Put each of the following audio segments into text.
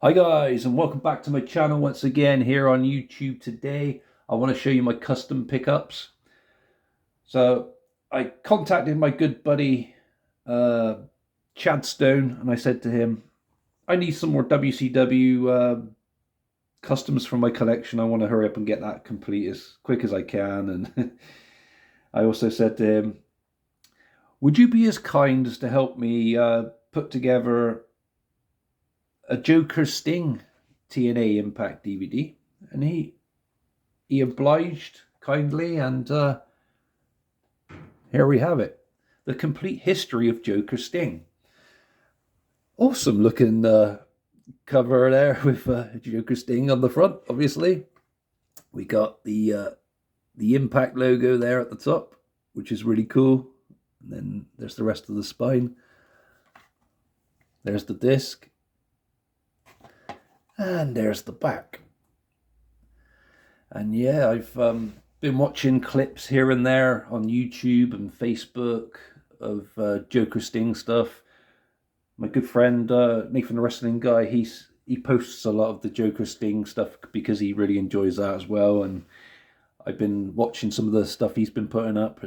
Hi guys, and welcome back to my channel once again here on YouTube. Today I want to show you my custom pickups. So I contacted my good buddy Chad Stone, and I said to him, I need some more WCW customs for my collection. I want to hurry up and get that complete as quick as I can. And I also said to him, would you be as kind as to help me put together a Joker Sting TNA Impact DVD? And he obliged kindly, and here we have it, the complete history of Joker Sting. Awesome looking cover there with Joker Sting on the front. Obviously, we got the Impact logo there at the top, which is really cool. And then there's the rest of the spine. There's the disc. And there's the back. And yeah, I've been watching clips here and there on YouTube and Facebook of Joker Sting stuff. My good friend Nathan the Wrestling Guy, he posts a lot of the Joker Sting stuff because he really enjoys that as well. And I've been watching some of the stuff he's been putting up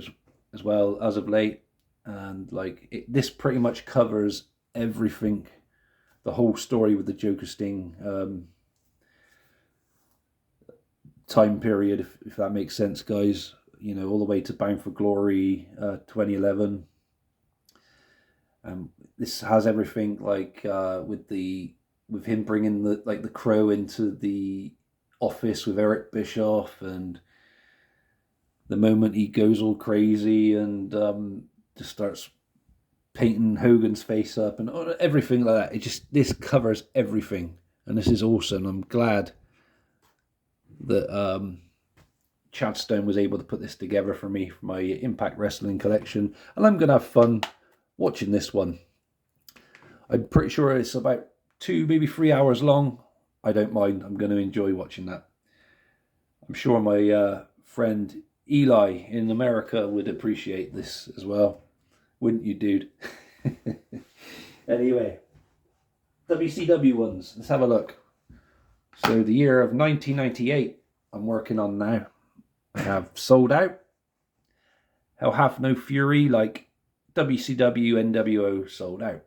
as well as of late. And like this pretty much covers everything. The whole story with the Joker Sting time period, if that makes sense, guys. You know, all the way to Bound for Glory 2011. This has everything, like with him bringing the Crow into the office with Eric Bischoff, and the moment he goes all crazy and just starts painting Hogan's face up and everything like that. This covers everything, and this is awesome. I'm glad that Chad Stone was able to put this together for me for my Impact Wrestling collection, and I'm gonna have fun watching this one. I'm pretty sure it's about 2, maybe 3 hours long. I don't mind. I'm going to enjoy watching that. I'm sure my friend Eli in America would appreciate this as well. Wouldn't you, dude? Anyway, WCW ones. Let's have a look. So the year of 1998 I'm working on now. I have Sold Out, Hell Hath No Fury, like WCW NWO Sold Out.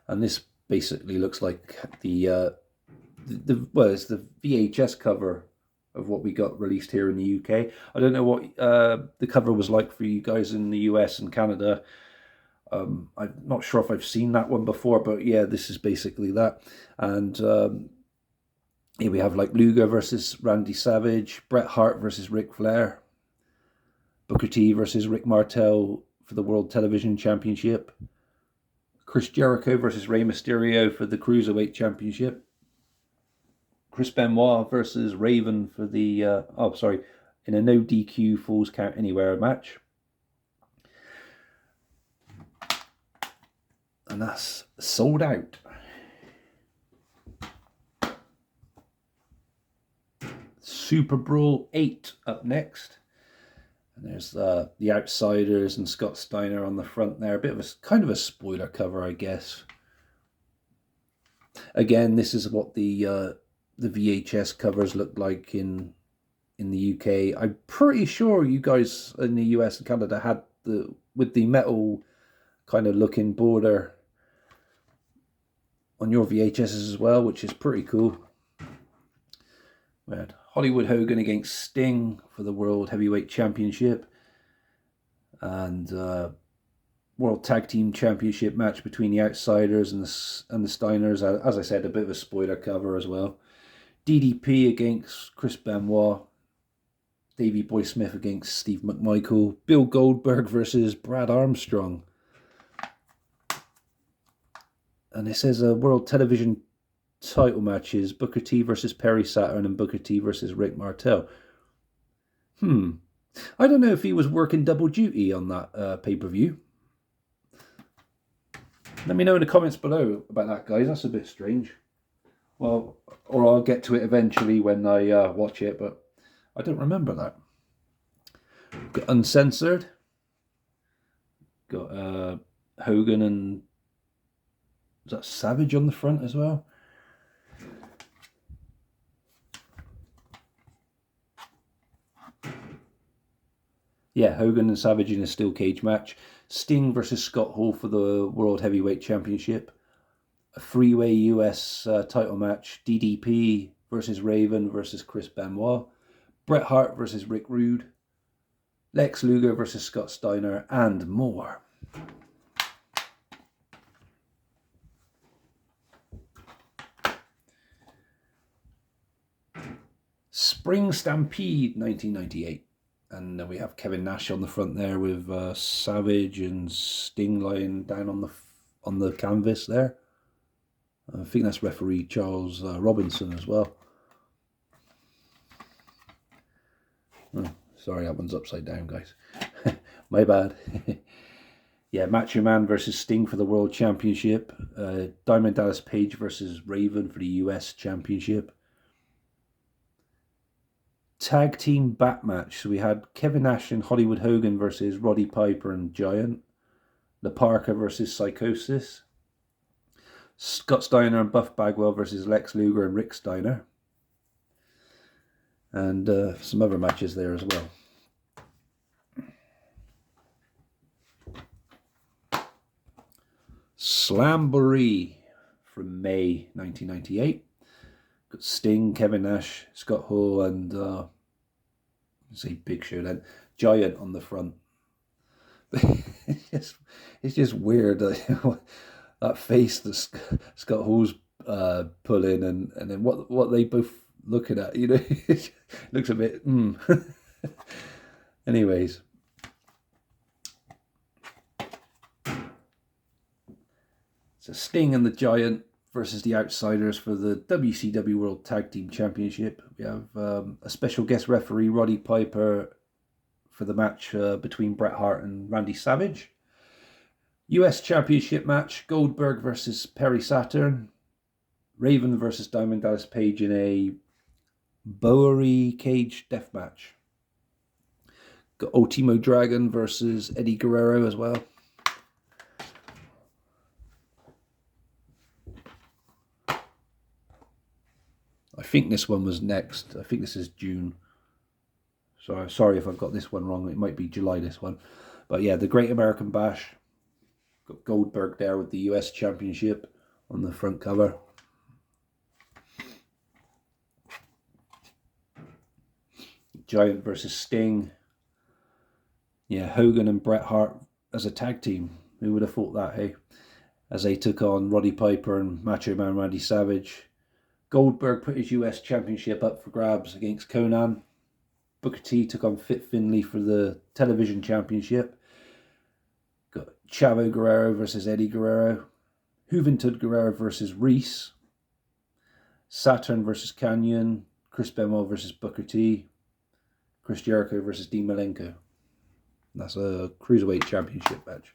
And this basically looks like well, it's the VHS cover of what we got released here in the UK. I don't know what the cover was like for you guys in the US and Canada. I'm not sure if I've seen that one before, but yeah, this is basically that. And here we have like Luger versus Randy Savage, Bret Hart versus Ric Flair, Booker T versus Rick Martel for the World Television Championship, Chris Jericho versus Rey Mysterio for the Cruiserweight Championship, Chris Benoit versus Raven for the, in a no DQ Falls Count Anywhere match. And that's Sold Out. SuperBrawl VIII up next. And there's the Outsiders and Scott Steiner on the front there. A bit of a kind of a spoiler cover, I guess. Again, this is what the VHS covers look like in the UK. I'm pretty sure you guys in the US and Canada had with the metal kind of looking border on your VHSs as well, which is pretty cool. We had Hollywood Hogan against Sting for the World Heavyweight Championship, and World Tag Team Championship match between the Outsiders and the Steiners. As I said, a bit of a spoiler cover as well. DDP against Chris Benoit, Davey Boy Smith against Steve McMichael, Bill Goldberg versus Brad Armstrong. And it says World Television title matches, Booker T versus Perry Saturn and Booker T versus Rick Martel. I don't know if he was working double duty on that pay-per-view. Let me know in the comments below about that, guys. That's a bit strange. Well, or I'll get to it eventually when I watch it, but I don't remember that. Got Uncensored. Got Hogan and Is that Savage on the front as well? Yeah, Hogan and Savage in a steel cage match. Sting versus Scott Hall for the World Heavyweight Championship. A three-way US title match. DDP versus Raven versus Chris Benoit. Bret Hart versus Rick Rude. Lex Luger versus Scott Steiner, and more. Spring Stampede 1998. And then we have Kevin Nash on the front there with Savage and Sting lying down on the canvas there. I think that's referee Charles Robinson as well. Oh, sorry, that one's upside down, guys. My bad. Yeah, Macho Man versus Sting for the World Championship. Diamond Dallas Page versus Raven for the US Championship. Tag team bat match. So we had Kevin Nash and Hollywood Hogan versus Roddy Piper and Giant. La Parka versus Psychosis. Scott Steiner and Buff Bagwell versus Lex Luger and Rick Steiner. And some other matches there as well. Slamboree from May 1998. Got Sting, Kevin Nash, Scott Hall, and say Big Show then. Giant on the front. it's just weird that face that Scott Hall's pulling, and then what they both looking at, you know. It looks a bit Anyways. So Sting and the Giant versus the Outsiders for the WCW World Tag Team Championship. We have a special guest referee, Roddy Piper, for the match between Bret Hart and Randy Savage. US Championship match, Goldberg versus Perry Saturn. Raven versus Diamond Dallas Page in a Bowery cage death match. Got Ultimo Dragon versus Eddie Guerrero as well. I think this one was next. I think this is June. So sorry if I've got this one wrong. It might be July, this one. But yeah, the Great American Bash. Got Goldberg there with the US Championship on the front cover. Giant versus Sting. Yeah, Hogan and Bret Hart as a tag team. Who would have thought that, hey? As they took on Roddy Piper and Macho Man Randy Savage. Goldberg put his US Championship up for grabs against Conan. Booker T took on Fit Finlay for the Television Championship. Got Chavo Guerrero versus Eddie Guerrero. Juventud Guerrero versus Reese. Saturn versus Canyon. Chris Benoit versus Booker T. Chris Jericho versus Dean Malenko. That's a Cruiserweight Championship match.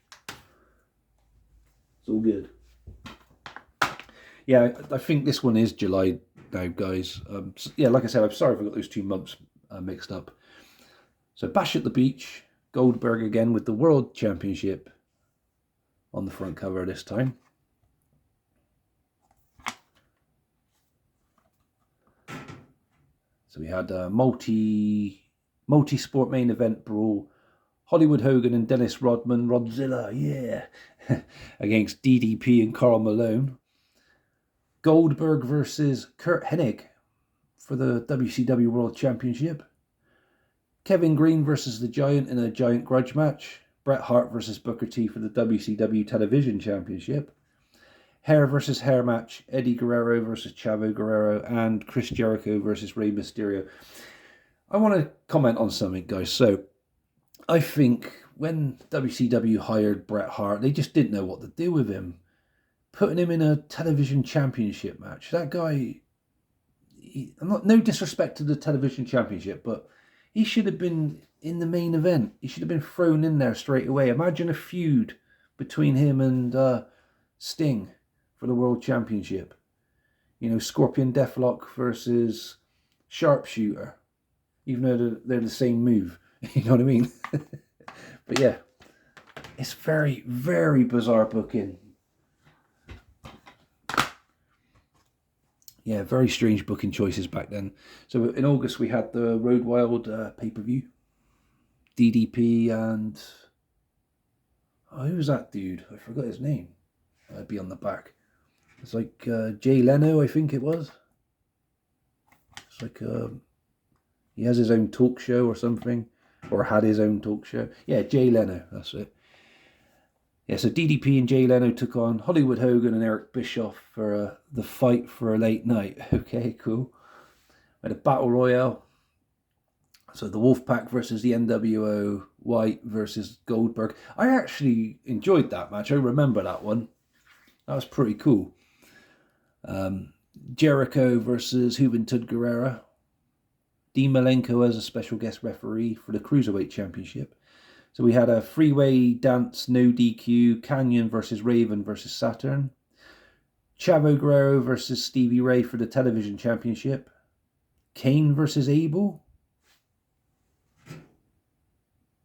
It's all good. Yeah, I think this one is July now, guys. Yeah, like I said, I'm sorry if I got those 2 months mixed up. So Bash at the Beach, Goldberg again with the World Championship on the front cover this time. So we had a multi-sport main event brawl. Hollywood Hogan and Dennis Rodman, Rodzilla, yeah, against DDP and Karl Malone. Goldberg versus Kurt Hennig for the WCW World Championship. Kevin Green versus the Giant in a Giant grudge match. Bret Hart versus Booker T for the WCW Television Championship. Hair versus hair match. Eddie Guerrero versus Chavo Guerrero. And Chris Jericho versus Rey Mysterio. I want to comment on something, guys. So, I think when WCW hired Bret Hart, they just didn't know what to do with him. Putting him in a television championship match. That guy, no disrespect to the television championship, but he should have been in the main event. He should have been thrown in there straight away. Imagine a feud between him and Sting for the World Championship. You know, Scorpion Deathlock versus Sharpshooter. Even though they're the same move. You know what I mean? But yeah, it's very, very bizarre booking. Yeah, very strange booking choices back then. So in August we had the Road Wild pay-per-view. DDP and... Oh, who was that dude? I forgot his name. I'd be on the back. It's like Jay Leno, I think it was. It's like he has his own talk show or something, or had his own talk show. Yeah, Jay Leno, that's it. Yeah, so DDP and Jay Leno took on Hollywood Hogan and Eric Bischoff for the fight for a late night. Okay, cool. We had a battle royale. So the Wolfpack versus the NWO, White versus Goldberg. I actually enjoyed that match. I remember that one. That was pretty cool. Jericho versus Juventud Guerrera. Dean Malenko as a special guest referee for the Cruiserweight Championship. So we had a freeway dance, no DQ, Canyon versus Raven versus Saturn. Chavo Guerrero versus Stevie Ray for the Television Championship. Kane versus Abel.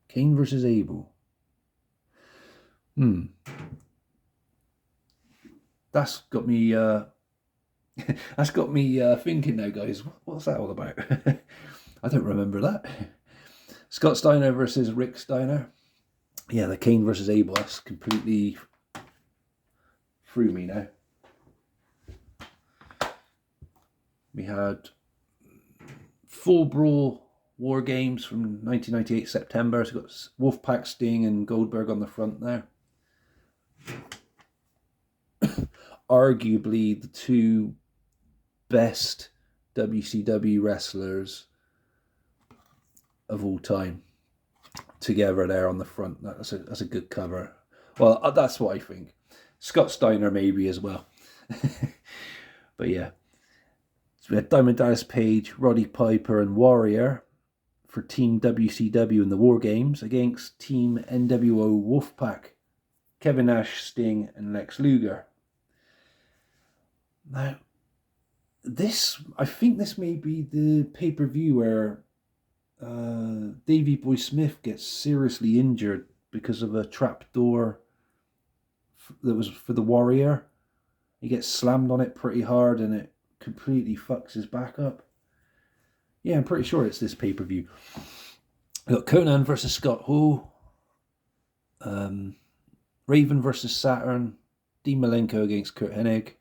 Kane versus Abel. That's got me thinking now, guys. What's that all about? I don't remember that. Scott Steiner versus Rick Steiner. Yeah, the Kane versus Abel. That's completely threw me now. We had Full Brawl War Games from 1998 September. So we've got Wolfpack, Sting and Goldberg on the front there. Arguably the two best WCW wrestlers of all time together there on the front. That's a good cover. Well, that's what I think. Scott Steiner maybe as well. But yeah. So we had Diamond Dallas Page, Roddy Piper and Warrior for Team WCW in the War Games against Team NWO Wolfpack, Kevin Nash, Sting and Lex Luger. Now, I think this may be the pay-per-view where Davey Boy Smith gets seriously injured because of a trap door that was for the Warrior. He gets slammed on it pretty hard and it completely fucks his back up. Yeah, I'm pretty sure it's this pay-per-view. We got Conan versus Scott Hall. Raven versus Saturn. Dean Malenko against Kurt Hennig.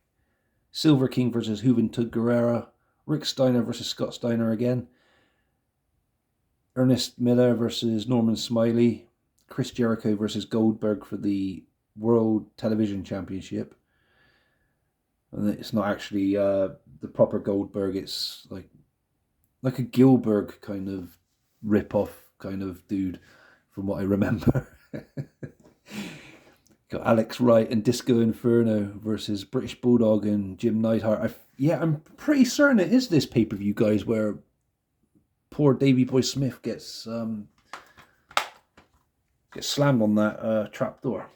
Silver King versus Juventud Guerrera. Rick Steiner versus Scott Steiner again. Ernest Miller versus Norman Smiley. Chris Jericho versus Goldberg for the World Television Championship. And it's not actually the proper Goldberg. It's like a Gilbert kind of rip-off kind of dude from what I remember. Got Alex Wright and Disco Inferno versus British Bulldog and Jim Neidhart. I'm pretty certain it is this pay-per-view, guys, where poor Davey Boy Smith gets slammed on that trap door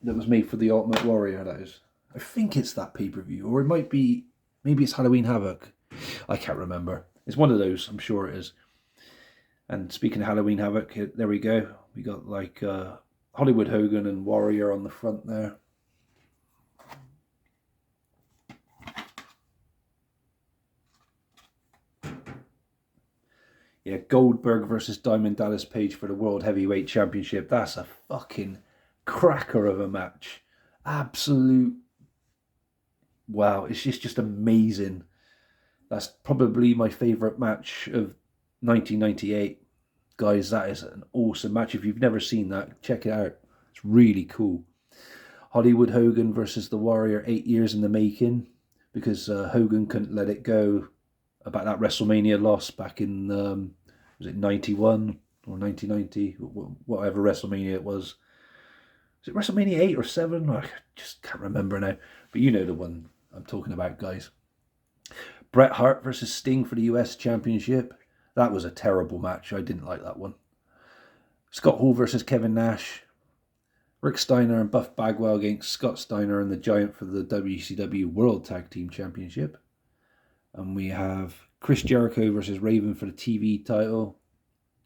that was made for the Ultimate Warrior, that is. I think it's that pay-per-view, or it might be, maybe it's Halloween Havoc. I can't remember. It's one of those, I'm sure it is. And speaking of Halloween Havoc, there we go. We got like Hollywood Hogan and Warrior on the front there. Yeah, Goldberg versus Diamond Dallas Page for the World Heavyweight Championship. That's a fucking cracker of a match. Absolute. Wow, it's just amazing. That's probably my favourite match of 1998. Guys, that is an awesome match. If you've never seen that, check it out. It's really cool. Hollywood Hogan versus the Warrior, 8 years in the making, because Hogan couldn't let it go about that WrestleMania loss back in, was it 91 or 1990? Whatever WrestleMania it was. Was it WrestleMania 8 or 7? I just can't remember now. But you know the one I'm talking about, guys. Bret Hart versus Sting for the US Championship. That was a terrible match. I didn't like that one. Scott Hall versus Kevin Nash. Rick Steiner and Buff Bagwell against Scott Steiner and the Giant for the WCW World Tag Team Championship. And we have Chris Jericho versus Raven for the TV title.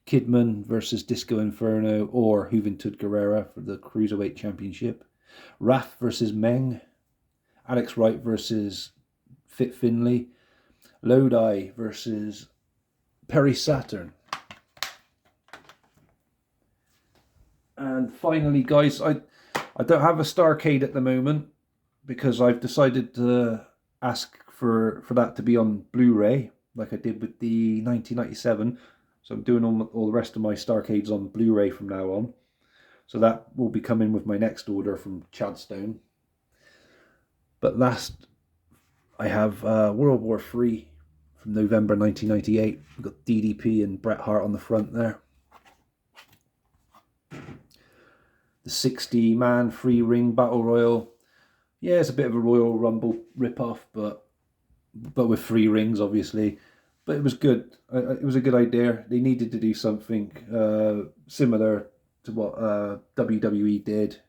Kidman versus Disco Inferno or Juventud Guerrera for the Cruiserweight Championship. Raph versus Meng. Alex Wright versus Fit Finlay, Lodi versus Perry Saturn. And finally, guys, I don't have a Starcade at the moment because I've decided to ask for that to be on Blu-ray, like I did with the 1997. So I'm doing all the rest of my Starcades on Blu-ray from now on. So that will be coming with my next order from Chadstone. But last, I have World War III from November 1998. We've got DDP and Bret Hart on the front there. The 60-man free ring battle royal. Yeah, it's a bit of a Royal Rumble rip-off, but with 3 rings, obviously. But it was good. It was a good idea. They needed to do something similar to what WWE did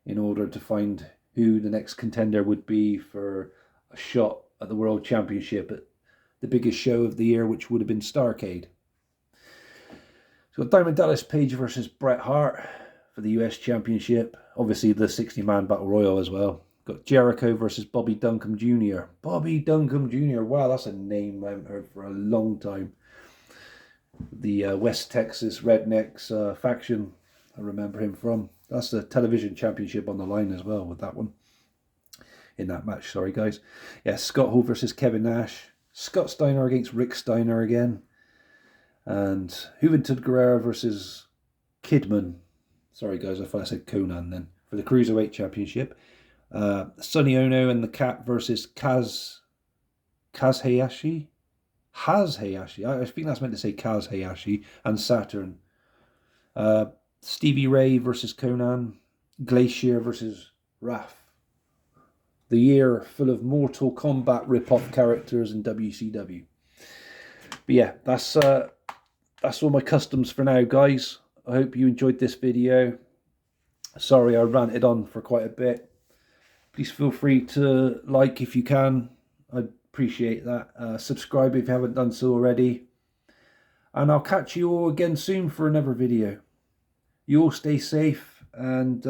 in order to find who the next contender would be for a shot at the World Championship at the biggest show of the year, which would have been Starcade. So Diamond Dallas Page versus Bret Hart for the US Championship. Obviously the 60-man Battle Royal as well. Got Jericho versus Bobby Duncombe Jr. Bobby Duncombe Jr. Wow, that's a name I haven't heard for a long time. The West Texas Rednecks faction, I remember him from. That's the television championship on the line as well with that one. In that match, sorry guys. Yeah, Scott Hall versus Kevin Nash. Scott Steiner against Rick Steiner again. And Juventud Guerrera versus Kidman. Sorry guys, I thought I said Conan then. For the Cruiserweight Championship. Sonny Ono and the Cat versus Kaz Hayashi. I think that's meant to say Kaz Hayashi and Saturn. Stevie Ray versus Conan. Glacier versus Raph. The year full of Mortal Kombat rip-off characters in WCW. But yeah, that's all my customs for now, guys. I hope you enjoyed this video. Sorry I ranted on for quite a bit. Please feel free to like if you can. I'd appreciate that. Subscribe if you haven't done so already. And I'll catch you all again soon for another video. You all stay safe and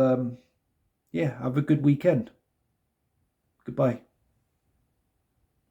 yeah, have a good weekend. Goodbye.